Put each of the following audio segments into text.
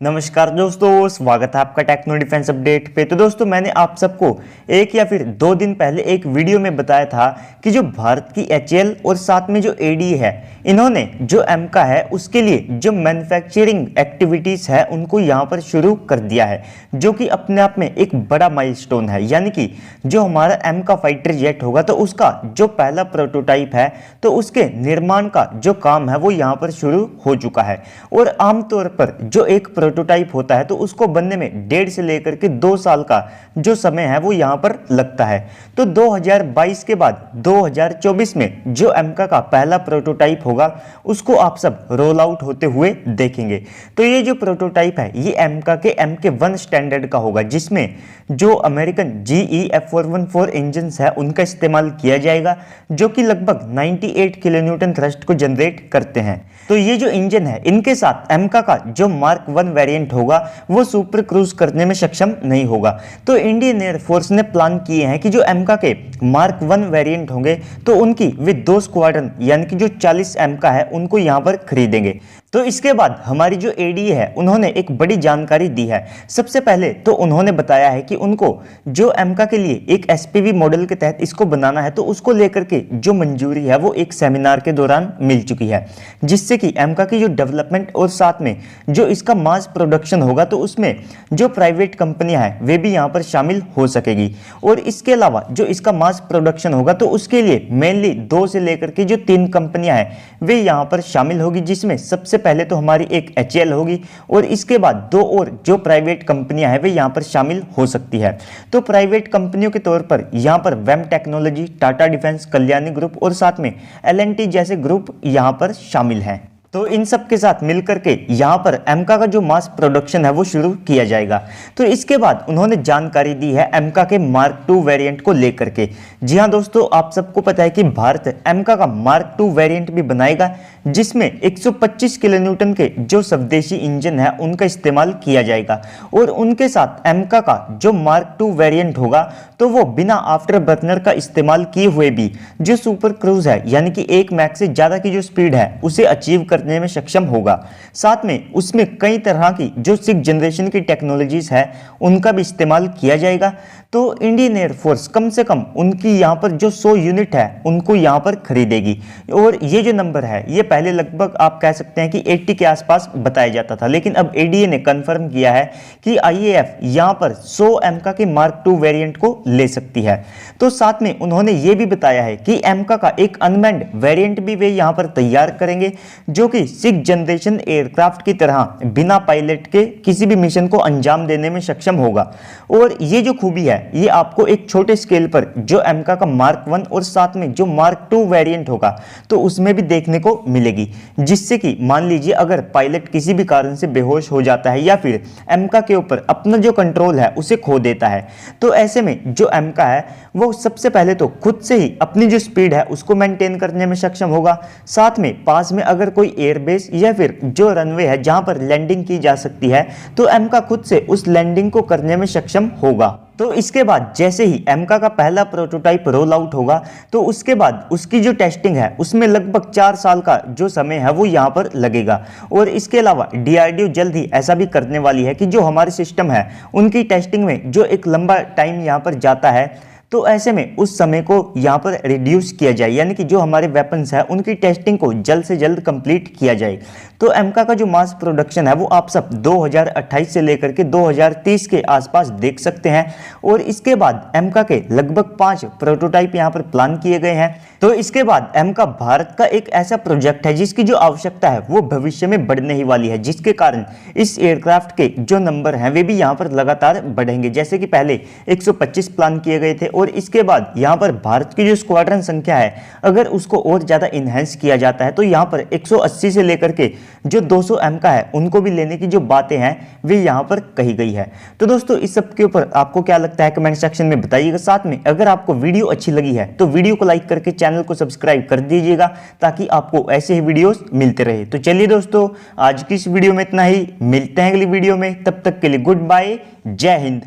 नमस्कार दोस्तों, स्वागत है आपका टेक्नो डिफेंस अपडेट पे। तो दोस्तों, मैंने आप सबको एक या फिर 2 दिन पहले एक वीडियो में बताया था कि जो भारत की HAL और साथ में जो ADA है, इन्होंने जो AMCA है उसके लिए जो मैन्युफैक्चरिंग एक्टिविटीज़ है उनको यहाँ पर शुरू कर दिया है, जो कि अपने आप में एक बड़ा माइलस्टोन है। यानी कि जो हमारा AMCA फाइटर जेट होगा तो उसका जो पहला प्रोटोटाइप है तो उसके निर्माण का जो काम है वो यहाँ पर शुरू हो चुका है। और आमतौर पर जो एक प्रोटोटाइप होता है तो उसको बनने में 1.5 से लेकर के 2 साल का जो समय है वो यहाँ पर लगता है। तो 2022 के बाद 2024 में जो AMCA का पहला प्रोटोटाइप होगा उसको आप सब रोल आउट होते हुए देखेंगे। तो ये जो प्रोटोटाइप है ये AMCA के MK1 स्टैंडर्ड का होगा, जिसमें जो अमेरिकन GE F414 इंजन है उनका इस्तेमाल किया जाएगा, जो कि लगभग 98 किलोन्यूटन थ्रस्ट को जनरेट करते हैं। तो ये जो इंजन है इनके साथ AMCA का जो मार्क 1 वेरिएंट होगा वो सुपर क्रूज करने में सक्षम नहीं होगा। तो इंडियन एयरफोर्स ने प्लान किए हैं कि जो AMCA के मार्क 1 वेरिएंट होंगे तो उनकी वे 2 स्क्वाड्रन यानी कि जो 40 AMCA है उनको यहाँ पर खरीदेंगे। तो इसके बाद हमारी जो ADA है उन्होंने एक बड़ी जानकारी दी है। सबसे पहले तो उन्होंने बताया है कि उनको जो AMCA के लिए एक SPV मॉडल के तहत इसको बनाना है तो उसको लेकर के जो मंजूरी है वो एक सेमिनार के दौरान मिल चुकी है, जिससे कि AMCA की जो डेवलपमेंट और साथ में जो इसका मास प्रोडक्शन होगा तो उसमें जो प्राइवेट कंपनियां हैं वे भी यहाँ पर शामिल हो सकेगी। और इसके अलावा जो इसका मास प्रोडक्शन होगा तो उसके लिए मेनली 2 से लेकर के जो 3 कंपनियां हैं वे यहाँ पर शामिल होगी, जिसमें सबसे पहले तो हमारी एक HAL होगी और इसके बाद 2 और जो प्राइवेट कंपनियां हैं वे यहाँ पर शामिल हो सकती है। तो प्राइवेट कंपनियों के तौर पर यहाँ पर वेम technology, Tata defence, Kalyani group और साथ में L&T जैसे ग्रुप यहाँ पर शामिल हैं। तो इन सब के साथ मिलकर के यहाँ पर AMCA का जो मास प्रोडक्शन है वो शुरू किया जाएगा। तो इसके बाद उन्होंने जानकारी दी है AMCA के मार्क 2 वेरिएंट को लेकर के। जी हाँ दोस्तों, आप सबको पता है कि भारत AMCA का मार्क 2 वेरिएंट भी बनाएगा, जिसमें 125 किलोन्यूटन के जो स्वदेशी इंजन है उनका इस्तेमाल किया जाएगा। और उनके साथ AMCA का जो मार्क 2 वेरिएंट होगा तो वो बिना आफ्टर बर्नर का इस्तेमाल किए हुए भी जो सुपर क्रूज है यानी कि 1 मैक से ज़्यादा की जो स्पीड है उसे अचीव करने में सक्षम होगा। साथ में उसमें कई तरह की जो 6th जनरेशन की टेक्नोलॉजीज है उनका भी इस्तेमाल किया जाएगा। तो इंडियन एयरफोर्स कम से कम उनकी यहाँ पर जो 100 यूनिट है उनको यहाँ पर खरीदेगी। और ये जो नंबर है ये पहले लगभग आप कह सकते हैं कि 80 के आसपास बताया जाता था, लेकिन अब ADA ने कंफर्म किया है कि IAF यहाँ पर 100 AMCA के मार्क 2 वेरिएंट को ले सकती है। तो साथ में उन्होंने ये भी बताया है कि AMCA का एक अनमैन्ड वेरिएंट भी वे यहाँ पर तैयार करेंगे, जो कि 6th जनरेशन एयरक्राफ्ट की तरह बिना पायलट के किसी भी मिशन को अंजाम देने में सक्षम होगा। और ये जो खूबी है ये आपको एक छोटे स्केल पर जो AMCA का मार्क 1 और साथ में जो मार्क 2 वेरिएंट होगा तो उसमें भी देखने को मिलेगी, जिससे कि मान लीजिए अगर पायलट किसी भी कारण से बेहोश हो जाता है या फिर AMCA के ऊपर अपना जो कंट्रोल है उसे खो देता है, तो ऐसे में जो AMCA है वो सबसे पहले तो खुद से ही अपनी जो स्पीड है उसको मेंटेन करने में सक्षम होगा। साथ में पास में अगर कोई एयरबेस या फिर जो रनवे है जहां पर लैंडिंग की जा सकती है तो AMCA खुद से उस लैंडिंग को करने में सक्षम होगा। तो इसके बाद जैसे ही AMCA का पहला प्रोटोटाइप रोल आउट होगा तो उसके बाद उसकी जो टेस्टिंग है उसमें लगभग 4 साल का जो समय है वो यहाँ पर लगेगा। और इसके अलावा DRDO जल्द ही ऐसा भी करने वाली है कि जो हमारे सिस्टम है उनकी टेस्टिंग में जो एक लंबा टाइम यहाँ पर जाता है तो ऐसे में उस समय को यहाँ पर रिड्यूस किया जाए, यानी कि जो हमारे वेपन्स है उनकी टेस्टिंग को जल्द से जल्द कंप्लीट किया जाए। तो AMCA का जो मास प्रोडक्शन है वो आप सब 2028 से लेकर के 2030 के आसपास देख सकते हैं। और इसके बाद AMCA के लगभग 5 प्रोटोटाइप यहाँ पर प्लान किए गए हैं। तो इसके बाद AMCA भारत का एक ऐसा प्रोजेक्ट है जिसकी जो आवश्यकता है वो भविष्य में बढ़ने ही वाली है, जिसके कारण इस एयरक्राफ्ट के जो नंबर हैं वे भी यहाँ पर लगातार बढ़ेंगे। जैसे कि पहले 125 प्लान किए गए थे और इसके बाद यहाँ पर भारत की जो स्क्वाड्रन संख्या है अगर उसको और ज़्यादा इन्हेंस किया जाता है तो यहाँ पर 180 से लेकर के जो 200 AMCA है उनको भी लेने की जो बातें हैं वे यहाँ पर कही गई है। तो दोस्तों इस सब के ऊपर आपको क्या लगता है कमेंट सेक्शन में बताइएगा। साथ में अगर आपको वीडियो अच्छी लगी है तो वीडियो को लाइक करके चैनल को सब्सक्राइब कर दीजिएगा ताकि आपको ऐसे ही वीडियोस मिलते रहे। तो चलिए दोस्तों, आज की इस वीडियो में इतना ही, मिलते हैं अगली वीडियो में, तब तक के लिए गुड बाय, जय हिंद।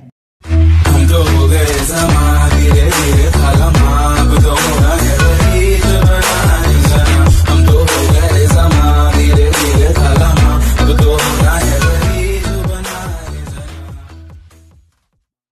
हम तो हो गए समाधि रे, थाला माप तो हो रहा है।